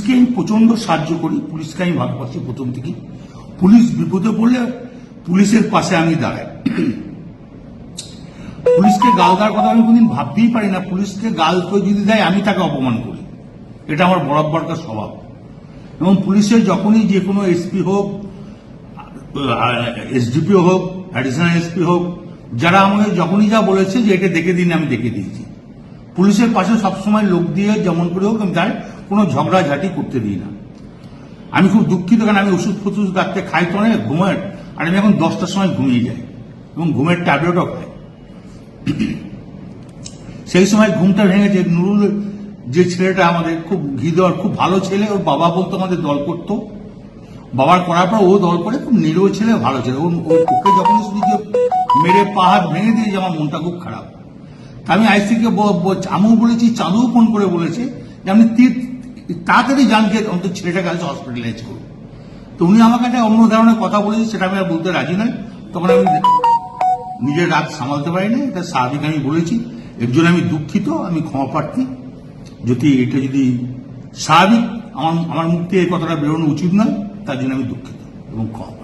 পুলিশকে আমি প্রচন্ড সাহায্য করি, পুলিশকে আমি ভালোবাসি প্রথম থেকেই। পুলিশ বিপদে পড়লে পুলিশের পাশে আমি দাঁড়াই। পুলিশকে গাল দেওয়ার কথা আমি কোনদিন ভাবতেই পারি না। পুলিশকে গাল কেউ যদি দেয় আমি তাকে অপমান করি, এটা আমার বরাবরকার স্বভাব। এবং পুলিশের যখনই যে কোনো এসপি হোক, এসডিপি হোক, অ্যাডিশনাল এসপি হোক, যারা আমাকে যখনই যা বলেছে যে এটা দেখে দিন, আমি দেখে দিয়েছি। পুলিশের পাশে সবসময় লোক দিয়ে যেমন করে হোক আমি তার কোনো ঝগড়াঝাটি করতে দিই না। আমি খুব দুঃখিত, কারণ আমি ওষুধ ফষুধ রাখতে খাই তো অনেক ঘুমের, আর আমি এখন 10টার সময় ঘুমিয়ে যাই এবং ঘুমের ট্যাবলেটও খাই। সেই সময় ঘুমটা ভেঙেছে। নুরুল যে ছেলেটা আমাদের খুব হৃদয়, খুব ভালো ছেলে, ওর বাবা বলতো আমাদের দল করতো, বাবার করার পর ও দল করে, খুব নিরীহ ছেলে, ভালো ছেলে। ওকে যখনই শুনি যে মেরে পাহাড় ভেঙে দিয়েছে, আমার মনটা খুব খারাপ। আমি আইসিকে আমিও বলেছি, চাঁদুও ফোন করে বলেছে যে আপনি তাড়াতাড়ি জানকে অন্তত ছেলেটাকে কাছে হসপিটালাইজ করুন। তো উনি আমাকে একটা অন্য ধরনের কথা বলেছে, সেটা আমি আর বলতে রাজি নয়। তখন আমি নিজের রাগ সামালতে পারিনি, এটা স্বাভাবিক আমি বলেছি। এর জন্য আমি দুঃখিত, আমি ক্ষমা প্রার্থী। এটা যদি স্বাভাবিক আমার মুখ থেকে এই কথাটা বেরোনো উচিত নয়, তার জন্য আমি দুঃখিত এবং ক্ষমা।